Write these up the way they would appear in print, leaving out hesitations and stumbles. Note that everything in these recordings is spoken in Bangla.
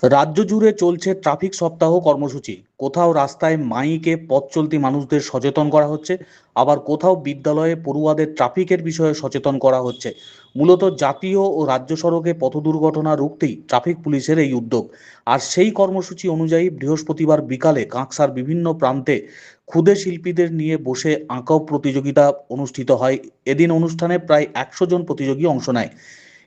রাজ্য জুড়ে চলছে ট্রাফিক সপ্তাহ কর্মসূচি। কোথাও রাস্তায় মাইকে পথ চলতি মানুষদের সচেতন করা হচ্ছে, আবার কোথাও বিদ্যালয়ে পড়ুয়াদের ট্রাফিকের বিষয়ে সচেতন করা হচ্ছে। মূলত জাতীয় ও রাজ্য সড়কে পথ দুর্ঘটনা রুখতেই ট্রাফিক পুলিশের এই উদ্যোগ। আর সেই কর্মসূচি অনুযায়ী বৃহস্পতিবার বিকালে কাঁকসার বিভিন্ন প্রান্তে ক্ষুদে শিল্পীদের নিয়ে বসে আঁকাও প্রতিযোগিতা অনুষ্ঠিত হয়। এদিন অনুষ্ঠানে প্রায় 100 জন প্রতিযোগী অংশ নেয়।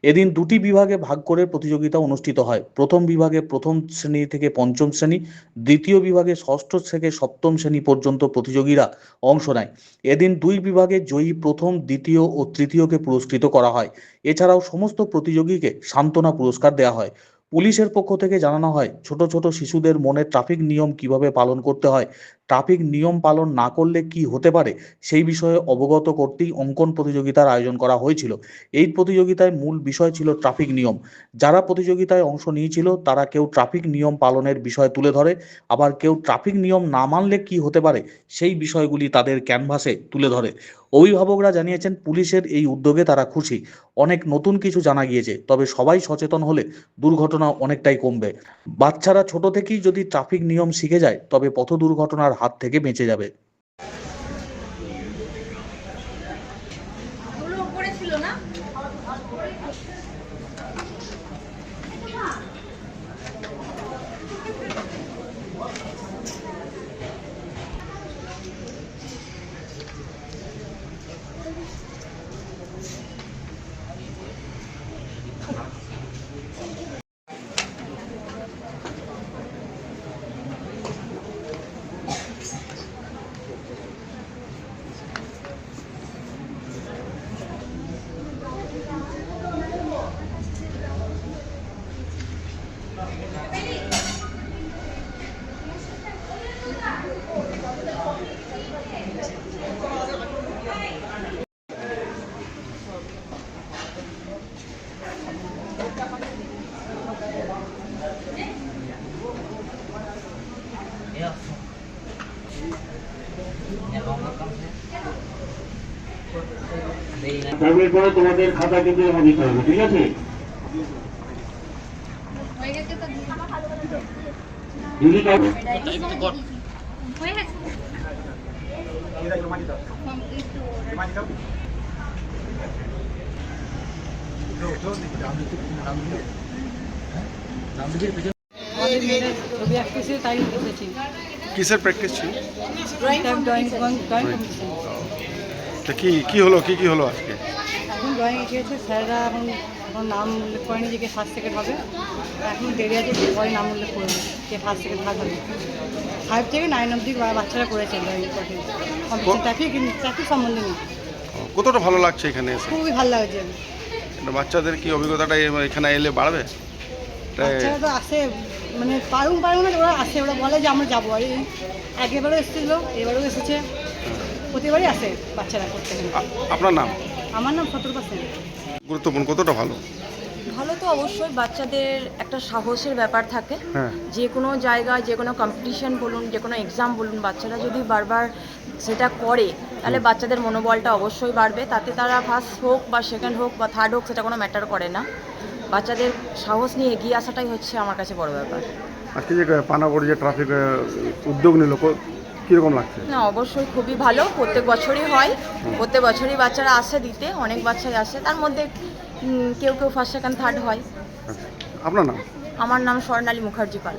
এদিন দুটি বিভাগে ভাগ করে প্রতিযোগিতা অনুষ্ঠিত হয়। প্রথম বিভাগে প্রথম শ্রেণী থেকে পঞ্চম শ্রেণী, দ্বিতীয় বিভাগে ষষ্ঠ থেকে সপ্তম শ্রেণী পর্যন্ত প্রতিযোগীরা অংশ নেয়। এদিন দুই বিভাগে জয়ী প্রথম, দ্বিতীয় ও তৃতীয়কে পুরস্কৃত করা হয়। এছাড়াও সমস্ত প্রতিযোগীকে সান্ত্বনা পুরস্কার দেওয়া হয়। পুলিশের পক্ষ থেকে জানানো হয়, ছোট ছোট শিশুদের মনে ট্রাফিক নিয়ম কিভাবে পালন করতে হয়, ট্রাফিক নিয়ম পালন না করলে কি হতে পারে, সেই বিষয়ে অবগত করতেই অঙ্কন প্রতিযোগিতার আয়োজন করা হয়েছিল। এই প্রতিযোগিতায় মূল বিষয় ছিল ট্রাফিক নিয়ম। যারা প্রতিযোগিতায় অংশ নিয়েছিল তারা কেউ ট্রাফিক নিয়ম পালনের বিষয় তুলে ধরে, আবার কেউ ট্রাফিক নিয়ম না মানলে কি হতে পারে সেই বিষয়গুলি তাদের ক্যানভাসে তুলে ধরে। অভিভাবকরা জানিয়েছেন, পুলিশের এই উদ্যোগে তারা খুশি। অনেক নতুন কিছু জানা গিয়েছে, তবে সবাই সচেতন হলে দুর্ঘটনা অনেকটাই কমবে। বাচ্চারা ছোট থেকেই যদি ট্রাফিক নিয়ম শিখে যায় তবে পথ দুর্ঘটনার হাত থেকে বেঁচে যাবে। তারপরে পরে তোমাদের খাতা কিন্তু জমা দিতে হবে, ঠিক আছে? কিসের প্র্যাকটিস ছিল? তা কি হলো কি হলো আজকে? এখন ড্রয়িং এঁকেছে স্যাররা, এখন নাম উল্লেখ করেনি যে কে ফার্স্ট সেকেন্ড হবে। এখন দেরি আছে, পরে নাম উল্লেখ করবে কে ফার্স্ট সেকেন্ড থার্ড হবে। 5 থেকে 9 অবধি বাচ্চারা করেছে ড্রয়িং কম্পিটিশন। ট্রাফিক সম্বন্ধে নেই। কতটা ভালো লাগছে এখানে এসে? খুবই ভালো লাগছে। বাচ্চাদের কি অভিজ্ঞতাটা এখানে এলে বাড়বে? বাচ্চারা তো আসে, মানে পারুন না, ওরা আসে, ওরা বলে যে আমরা যাবো। আর আগেবারও এসেছিলো, এবারেও এসেছে, প্রতিবারই আসে বাচ্চারা করতে। আপনার নাম? আমার নাম 70%। গুরুত্বপূর্ণ, কতটা ভালো? ভালো তো অবশ্যই, বাচ্চাদের একটা সাহসের ব্যাপার থাকে। হ্যাঁ। যে কোনো জায়গায়, যে কোনো কম্পিটিশন বলুন, যে কোনো এক্সাম বলুন, বাচ্চারা যদি বারবার সেটা করে তাহলে বাচ্চাদের মনোবলটা অবশ্যই বাড়বে। তাতে তারা ফার্স্ট হোক বা সেকেন্ড হোক বা থার্ড হোক, সেটা কোনো ম্যাটার করে না। বাচ্চাদের সাহস নিয়ে এগিয়ে আসাটাই হচ্ছে আমার কাছে বড় ব্যাপার। আজকে যে পানাগড় যে ট্রাফিক উদ্যোগ নিল, কীরকম লাগছে? না, অবশ্যই খুবই ভালো। প্রত্যেক বছরই হয়, প্রত্যেক বছরই বাচ্চারা আসে দিতে, অনেক বাচ্চাই আসে, তার মধ্যে কেউ কেউ ফার্স্ট সেকেন্ড থার্ড হয়। আপনার নাম? আমার নাম স্বর্ণালী মুখার্জি পাল।